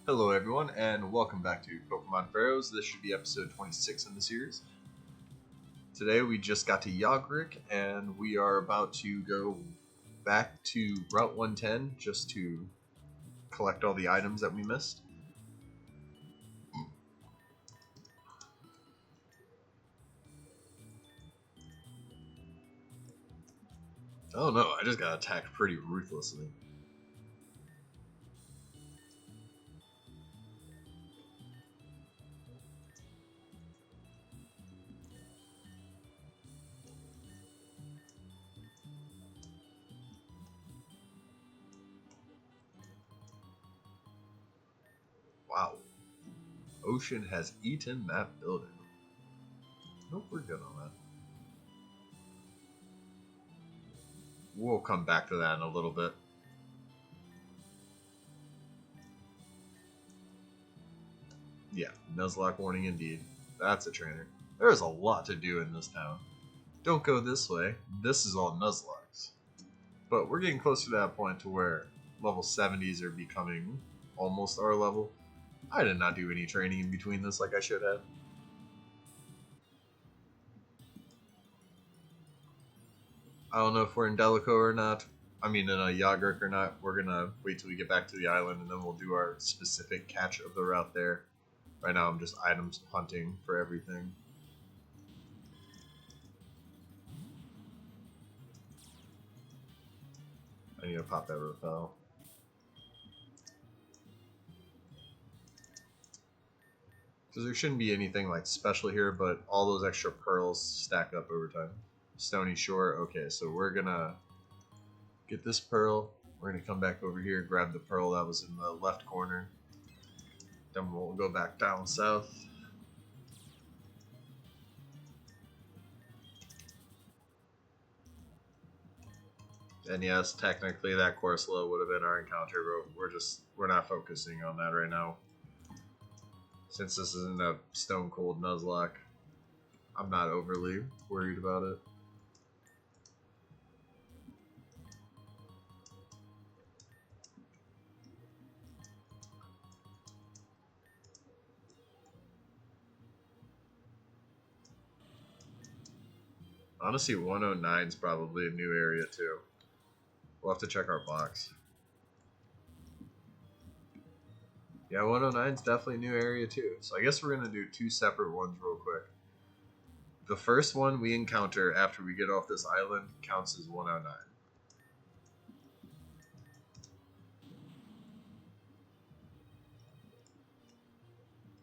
Hello everyone, and welcome back to Pokemon Pharaohs. This should be episode 26 in the series. Today we just got to Yogrek, and we are about to go back to Route 110 just to collect all the items that we missed. Oh no, I just got attacked pretty ruthlessly. Wow. Ocean has eaten that building. Nope, we're good on that. We'll come back to that in a little bit. Yeah, Nuzlocke warning indeed. That's a trainer. There's a lot to do in this town. Don't go this way. This is all Nuzlocks. But we're getting close to that point to where level 70s are becoming almost our level. I did not do any training in between this like I should have. I don't know if we're in Delico or not. I mean in a Yogrek or not. We're gonna wait till we get back to the island and then we'll do our specific catch of the route there. Right now I'm just items hunting for everything. I need to pop that repel. Because there shouldn't be anything like special here, but all those extra pearls stack up over time. Stony Shore. Okay, so we're gonna get this pearl. We're gonna come back over here, grab the pearl that was in the left corner. Then we'll go back down south. And yes, technically that Corsola would have been our encounter, but we're not focusing on that right now. Since this isn't a stone cold Nuzlocke, I'm not overly worried about it. Honestly, 109 is probably a new area too. We'll have to check our box. Yeah, 109 is definitely a new area too. So I guess we're going to do two separate ones real quick. The first one we encounter after we get off this island counts as 109.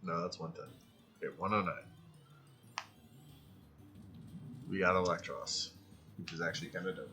No, that's 110. Okay, 109. We got Electros, which is actually kind of dope.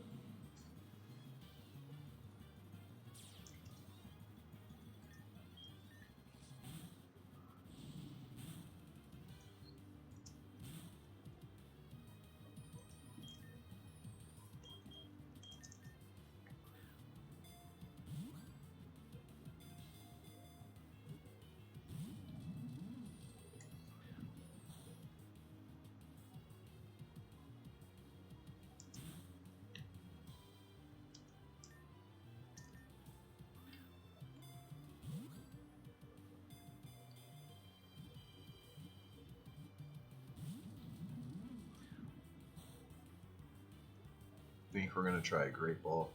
I think we're going to try a Great Ball,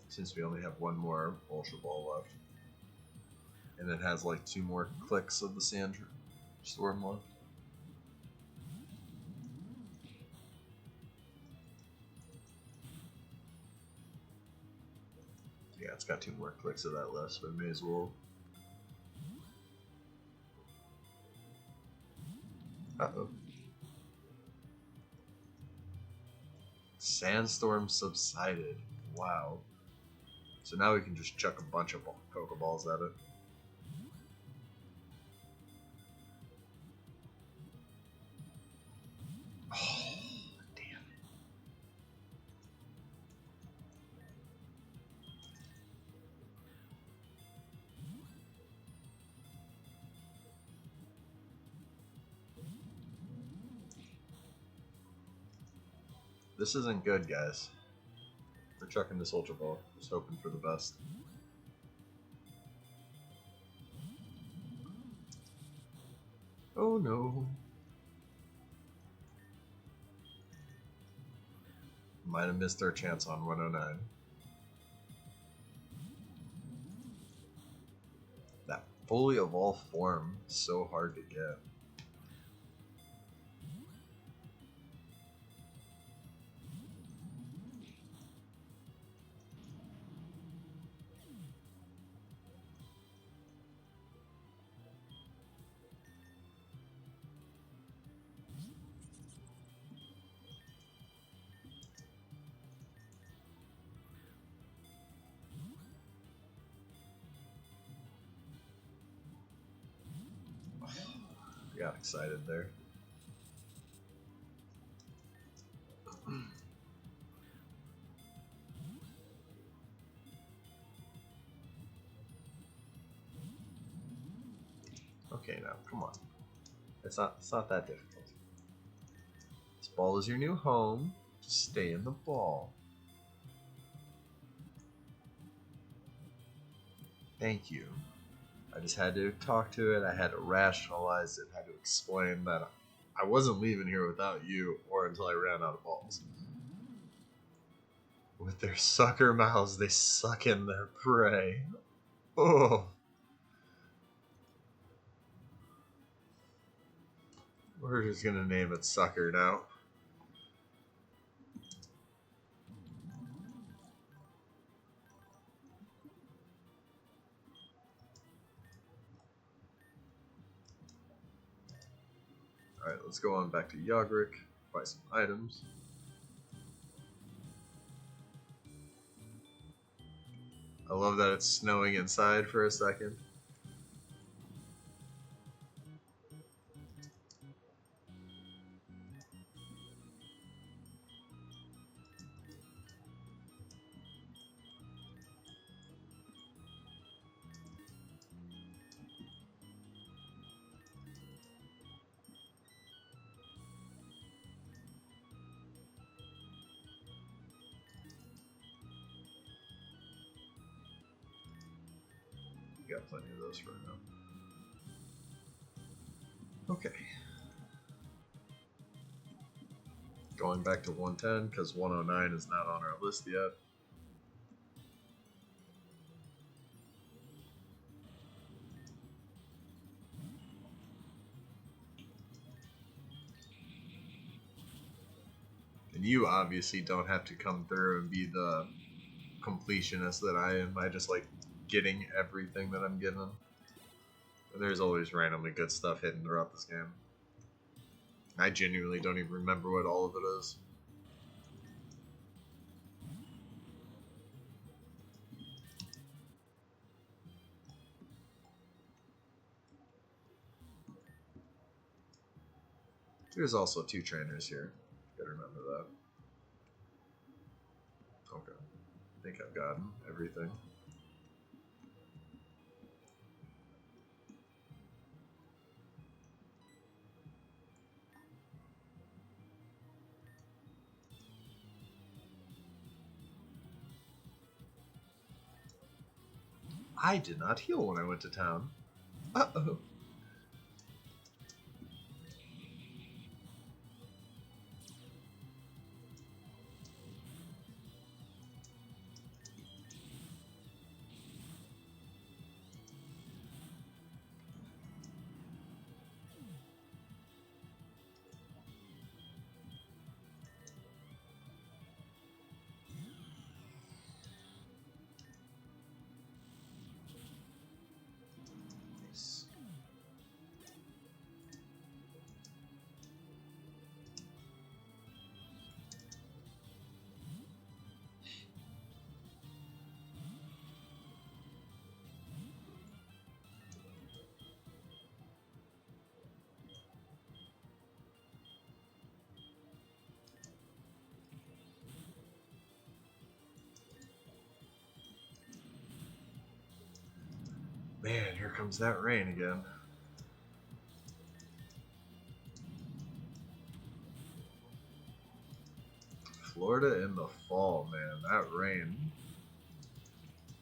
since we only have one more Ultra Ball left. And it has like 2 more clicks of the Sand Storm left. Yeah, it's got 2 more clicks of that list, but may as well. Uh-oh. Sandstorm subsided. Wow. So now we can just chuck a bunch of Pokeballs at it. Oh, damn it. This isn't good, guys. We're chucking this Ultra Ball, just hoping for the best. Oh no. Might have missed our chance on 109. That fully evolved form is so hard to get. Got excited there. Okay, now come on. It's not that difficult. This ball is your new home. Just stay in the ball. Thank you. I just had to talk to it. I had to rationalize it. I had to explain that I wasn't leaving here without you or until I ran out of balls. With their sucker mouths, they suck in their prey. Oh. We're just gonna name it Sucker now. Alright, let's go on back to Yogrek, buy some items. I love that it's snowing inside for a second. Got plenty of those for now. Okay. Going back to 110 because 109 is not on our list yet. And you obviously don't have to come through and be the completionist that I am. I just like getting everything that I'm given. And there's always randomly good stuff hidden throughout this game. I genuinely don't even remember what all of it is. There's also 2 trainers here. Gotta remember that. Okay. I think I've gotten everything. I did not heal when I went to town. Uh-oh. Man, here comes that rain again. Florida in the fall, man. That rain.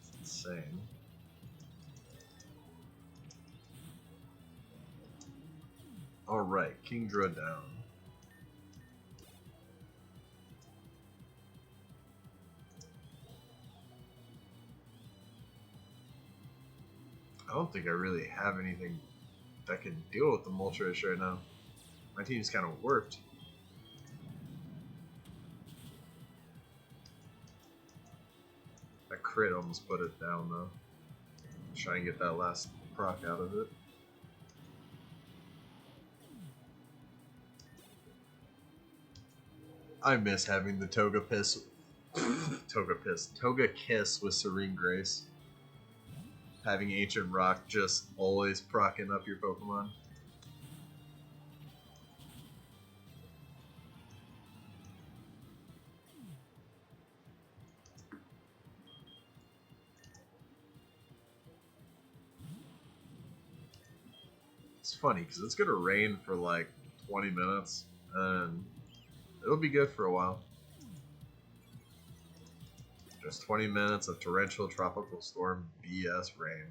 It's insane. Alright, King Draw down. I don't think I really have anything that can deal with the Moltres right now. My team's kind of warped. That crit almost put it down though. Try and get that last proc out of it. I miss having the Togekiss with Serene Grace. Having Ancient Rock just always procking up your Pokemon. It's funny because it's gonna rain for like 20 minutes and it'll be good for a while. Just 20 minutes of torrential tropical storm BS rain.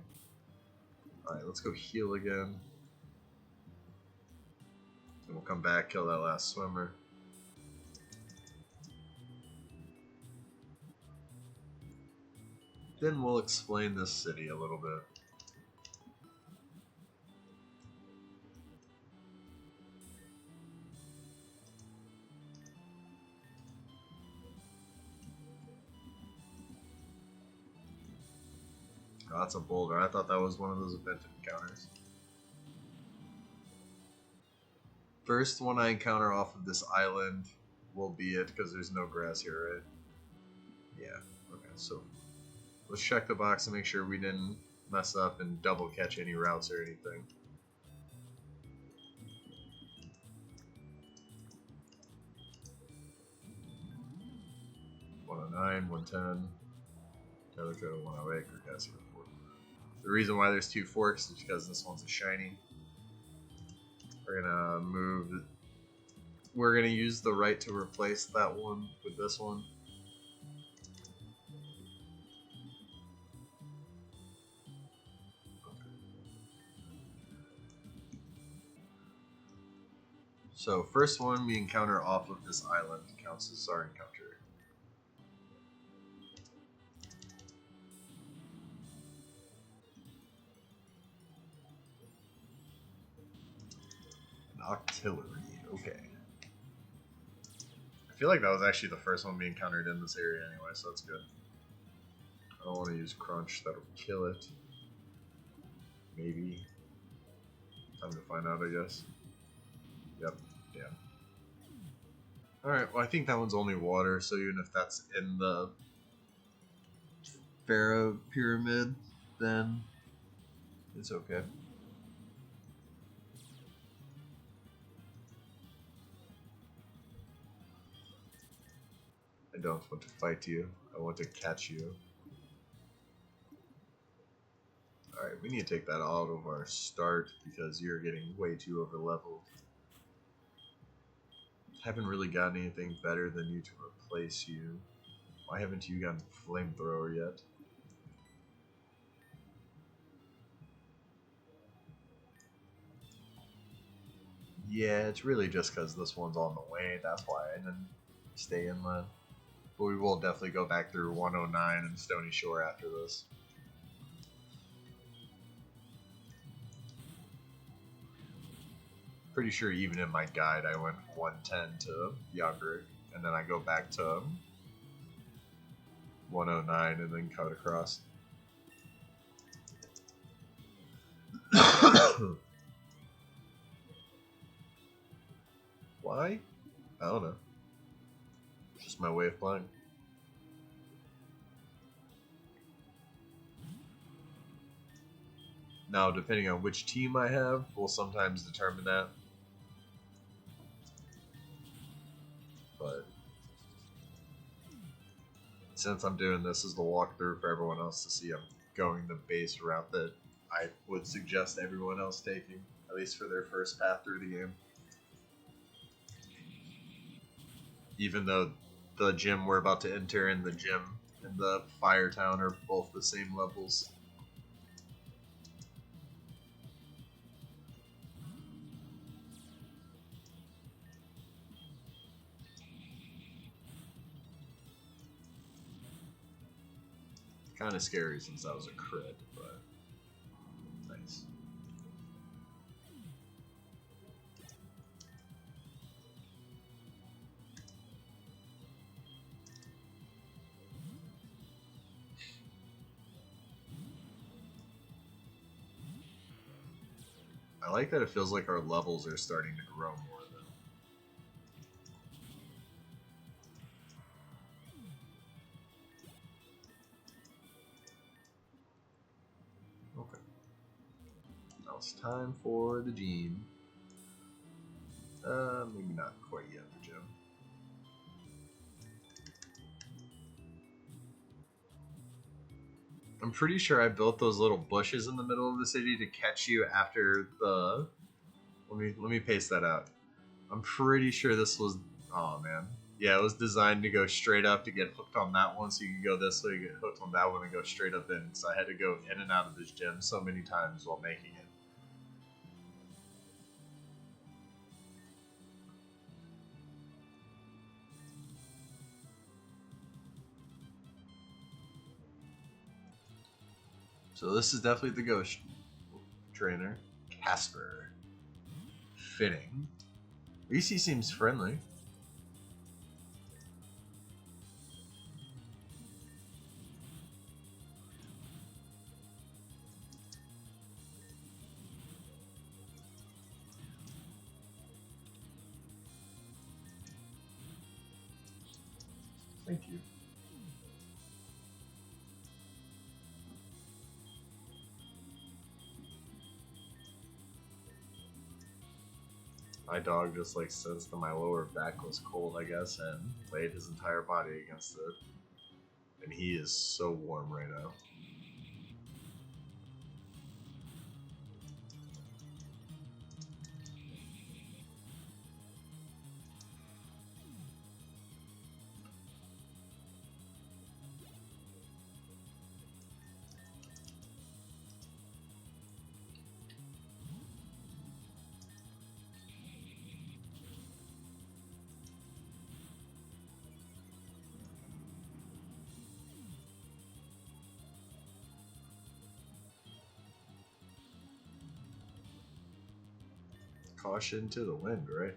Alright, let's go heal again. And we'll come back, kill that last swimmer. Then we'll explain this city a little bit. Oh, that's a boulder. I thought that was one of those event encounters. First one I encounter off of this island will be it, because there's no grass here, right? Yeah. Okay, so let's check the box and make sure we didn't mess up and double catch any routes or anything. $109, $110, Yogrek, $108, or Casper. The reason why there's two forks is because this one's a shiny. We're gonna move. We're gonna use the right to replace that one with this one. So first one we encounter off of this island counts as our encounter. Artillery, okay. I feel like that was actually the first one we encountered in this area anyway, so that's good. I don't want to use Crunch, that'll kill it. Maybe. Time to find out, I guess. Yep, yeah. Alright, well I think that one's only water, so even if that's in the Pharaoh pyramid, then it's okay. I don't want to fight you. I want to catch you. Alright, we need to take that out of our start because you're getting way too over leveled. Haven't really gotten anything better than you to replace you. Why haven't you gotten Flamethrower yet? Yeah, it's really just because this one's on the way. That's why I didn't stay inland. But we will definitely go back through 109 and Stony Shore after this. Pretty sure even in my guide I went 110 to Yogrek, and then I go back to 109 and then cut across. Why? I don't know. Just my way of playing. Now, depending on which team I have, will sometimes determine that. But since I'm doing this as the walkthrough for everyone else to see, I'm going the base route that I would suggest everyone else taking, at least for their first path through the game. Even though the gym we're about to enter and the gym and the Fire Town are both the same levels. Kind of scary since that was a crit, but nice. I like that it feels like our levels are starting to grow more, though. Okay. Now it's time for the gym. Maybe not quite yet, the gym. I'm pretty sure I built those little bushes in the middle of the city to catch you after the... Let me paste that out. I'm pretty sure this was... Oh, man. Yeah, it was designed to go straight up to get hooked on that one, so you can go this way, get hooked on that one, and go straight up in. So I had to go in and out of this gym so many times while making it. So this is definitely the ghost trainer. Casper. Fitting. Reese seems friendly. Thank you. My dog just like sensed that my lower back was cold, I guess, and laid his entire body against it. And he is so warm right now. Caution to the wind, right?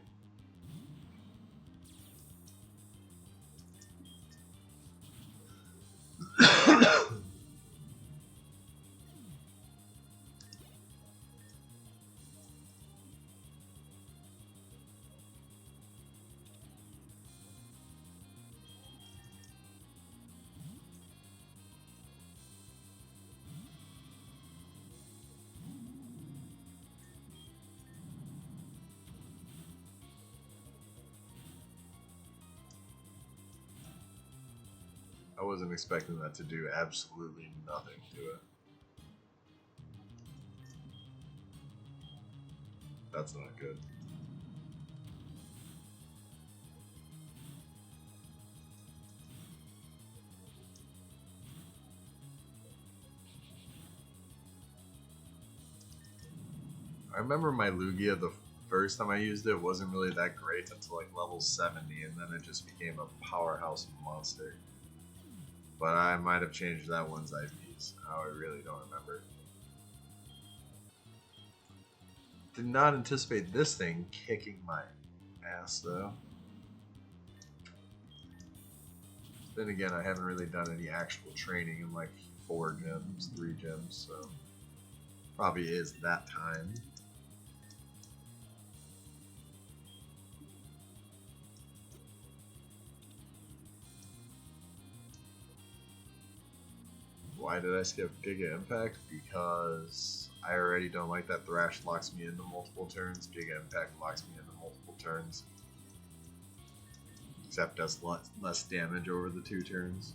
I wasn't expecting that to do absolutely nothing to it. That's not good. I remember my Lugia, the first time I used it, wasn't really that great until like level 70, and then it just became a powerhouse monster. But I might have changed that one's IPs. I really don't remember. Did not anticipate this thing kicking my ass, though. Then again, I haven't really done any actual training in like 4 gyms, 3 gyms, so probably is that time. Why did I skip Giga Impact? Because I already don't like that Thrash locks me into multiple turns. Giga Impact locks me into multiple turns. Except does less damage over the 2 turns.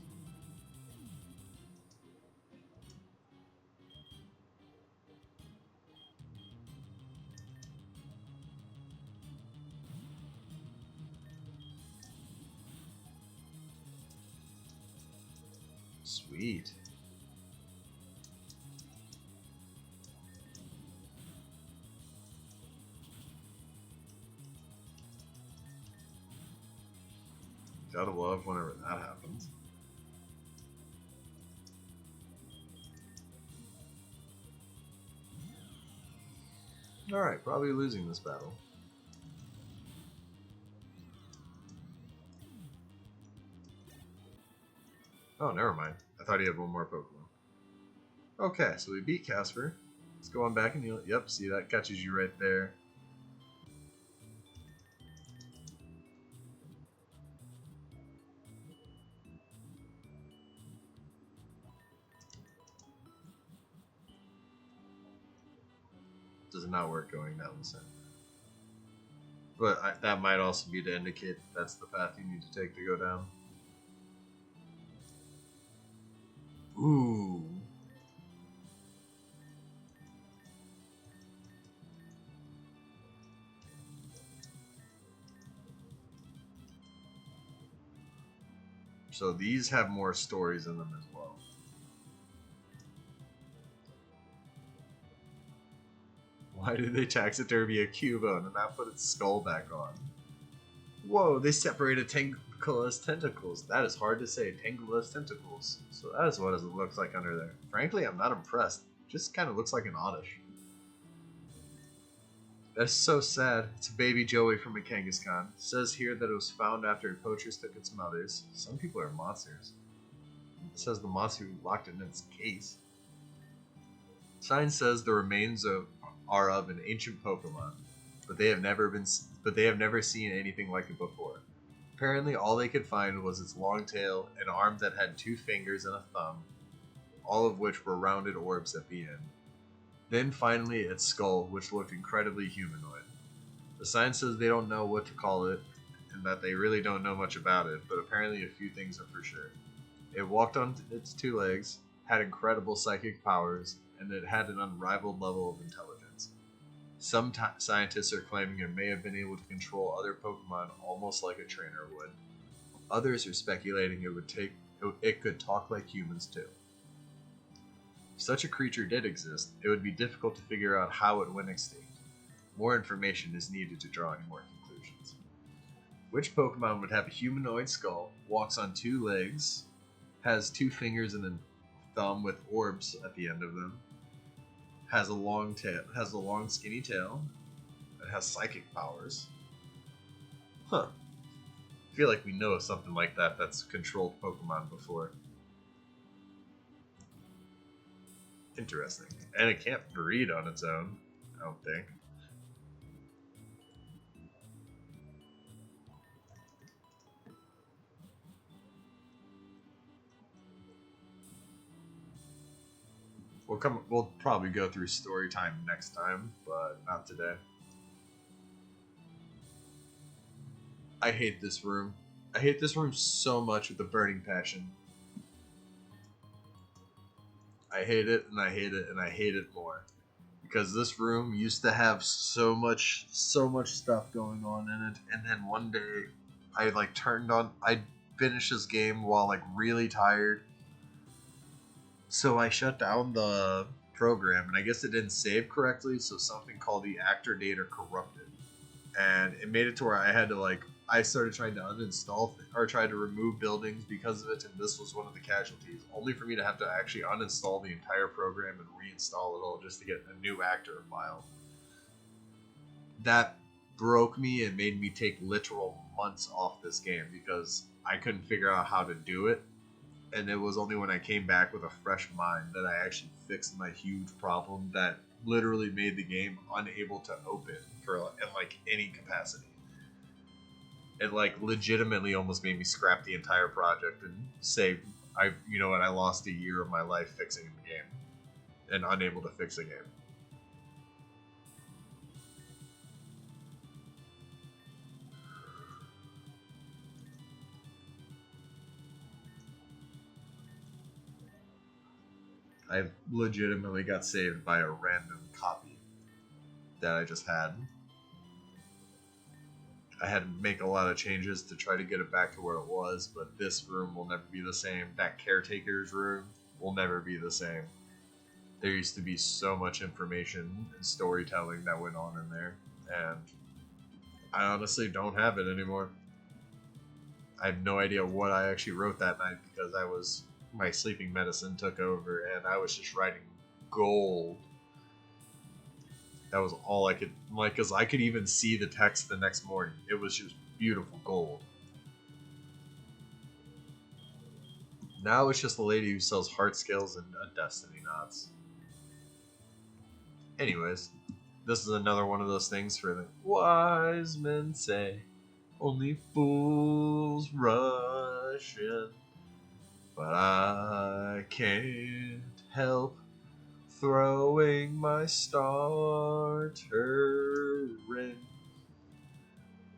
Sweet. Gotta love whenever that happens. Alright, probably losing this battle. Oh, never mind. I thought he had one more Pokemon. Okay, so we beat Casper. Let's go on back and heal. Yep, see, that catches you right there. Does not work going down the center. But that might also be to indicate that's the path you need to take to go down. Ooh. So these have more stories in them as well. Why did they taxidermy a Cubone and not put its skull back on? Whoa, they separated Tangle's tentacles. That is hard to say. Tangle's tentacles. So that is what it looks like under there. Frankly, I'm not impressed. Just kind of looks like an Oddish. That's so sad. It's a baby Joey from a Kangaskhan. It says here that it was found after poachers took its mothers. Some people are monsters. It says the monster locked it in its case. Sign says the remains are of an ancient Pokemon, but they have never seen anything like it before. Apparently, all they could find was its long tail, an arm that had 2 fingers and a thumb, all of which were rounded orbs at the end. Then finally its skull, which looked incredibly humanoid. The sign says they don't know what to call it, and that they really don't know much about it, but apparently a few things are for sure. It walked on its 2 legs, had incredible psychic powers, and it had an unrivaled level of intelligence. Some scientists are claiming it may have been able to control other Pokemon almost like a trainer would. Others are speculating it could talk like humans too. If such a creature did exist, it would be difficult to figure out how it went extinct. More information is needed to draw any more conclusions. Which Pokemon would have a humanoid skull, walks on 2 legs, has 2 fingers and a thumb with orbs at the end of them, has a long skinny tail, and has psychic powers? Huh. I feel like we know something like that's controlled Pokemon before. Interesting. And it can't breed on its own, I don't think. We'll probably go through story time next time, but not today. I hate this room. I hate this room so much with a burning passion. I hate it, and I hate it, and I hate it more. Because this room used to have so much stuff going on in it, and then one day I I finished this game while really tired. So I shut down the program, and I guess it didn't save correctly, so something called the actor data corrupted. And it made it to where I had to I started trying to uninstall or try to remove buildings because of it, and this was one of the casualties. Only for me to have to actually uninstall the entire program and reinstall it all just to get a new actor file. That broke me and made me take literal months off this game because I couldn't figure out how to do it. And it was only when I came back with a fresh mind that I actually fixed my huge problem that literally made the game unable to open in any capacity. It legitimately almost made me scrap the entire project and say, I lost a year of my life fixing the game and unable to fix a game. I legitimately got saved by a random copy that I just had. I had to make a lot of changes to try to get it back to where it was, but this room will never be the same. That caretaker's room will never be the same. There used to be so much information and storytelling that went on in there, and I honestly don't have it anymore. I have no idea what I actually wrote that night because my sleeping medicine took over and I was just writing gold. That was all I could, like, because I could even see the text the next morning. It was just beautiful gold. Now it's just a lady who sells heart scales and destiny knots. Anyways, this is another one of those things for the wise men say only fools rush in, but I can't help throwing my starter in.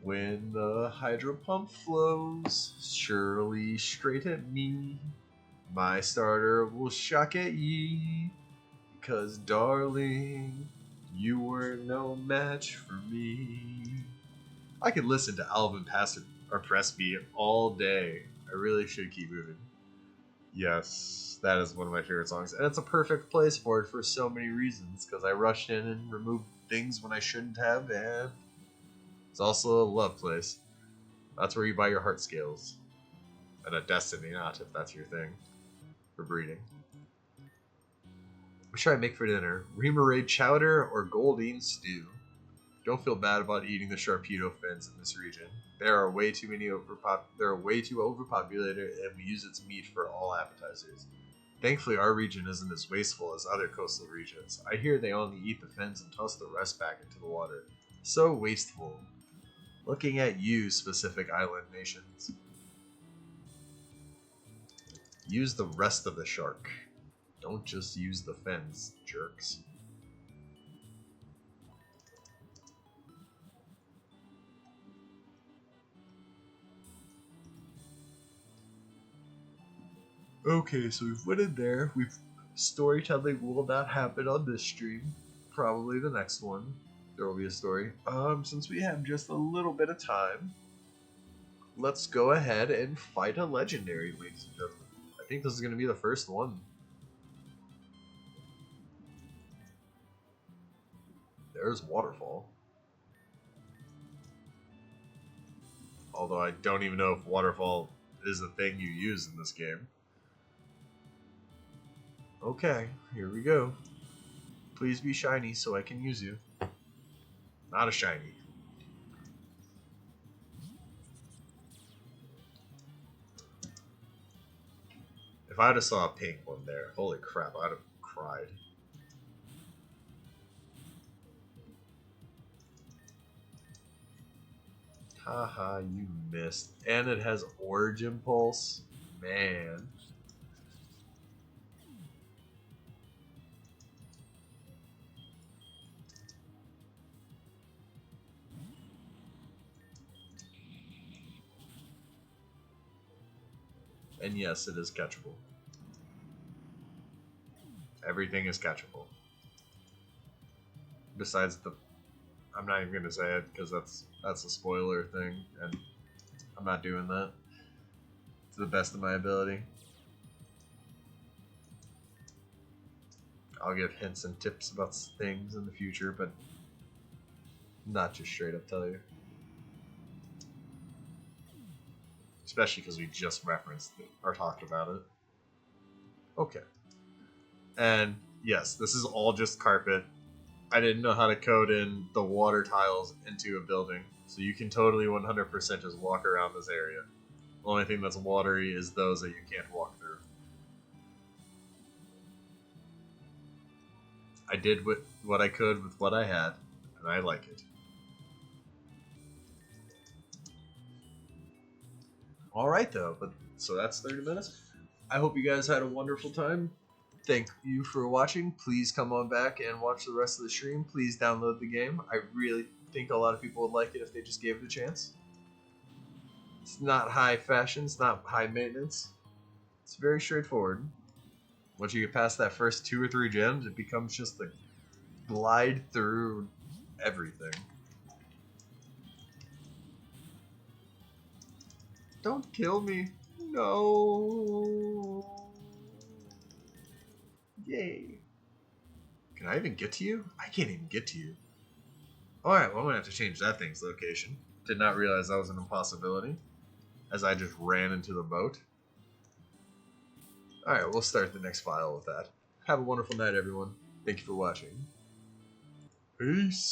When the hydro pump flows surely straight at me, my starter will shock at ye, 'cause darling, you were no match for me. I could listen to Alvin Presby all day. I really should keep moving. Yes, that is one of my favorite songs, and it's a perfect place for it for so many reasons, because I rushed in and removed things when I shouldn't have, and it's also a love place. That's where you buy your heart scales. And a destiny knot, if that's your thing, for breeding. What should I make for dinner? Remoraid chowder or Goldine stew? Don't feel bad about eating the Sharpedo fins in this region. There are way too overpopulated, and we use its meat for all appetizers. Thankfully, our region isn't as wasteful as other coastal regions. I hear they only eat the fins and toss the rest back into the water. So wasteful. Looking at you, specific island nations. Use the rest of the shark. Don't just use the fins, jerks. Okay, so we've went in there. Storytelling will not happen on this stream. Probably the next one. There will be a story. Since we have just a little bit of time, let's go ahead and fight a legendary, ladies and gentlemen. I think this is going to be the first one. There's Waterfall. Although I don't even know if Waterfall is the thing you use in this game. Okay, here we go. Please be shiny so I can use you. Not a shiny. If I'd have saw a pink one there, holy crap, I'd have cried. Haha, you missed. And it has Origin Pulse. Man. And yes, it is catchable. Everything is catchable. Besides the... I'm not even going to say it, because that's a spoiler thing, and I'm not doing that. To the best of my ability. I'll give hints and tips about things in the future, but not just straight up tell you. Especially because we just referenced it, or talked about it. Okay. And yes, this is all just carpet. I didn't know how to code in the water tiles into a building, so you can totally 100% just walk around this area. The only thing that's watery is those that you can't walk through. I did what I could with what I had, and I like it. Alright though, but so that's 30 minutes. I hope you guys had a wonderful time. Thank you for watching. Please come on back and watch the rest of the stream. Please download the game. I really think a lot of people would like it if they just gave it a chance. It's not high fashion, it's not high maintenance. It's very straightforward. Once you get past that first 2 or 3 gems, it becomes just a glide through everything. Don't kill me. No. Yay. Can I even get to you? I can't even get to you. Alright, well I'm going to have to change that thing's location. Did not realize that was an impossibility, as I just ran into the boat. Alright, we'll start the next file with that. Have a wonderful night, everyone. Thank you for watching. Peace.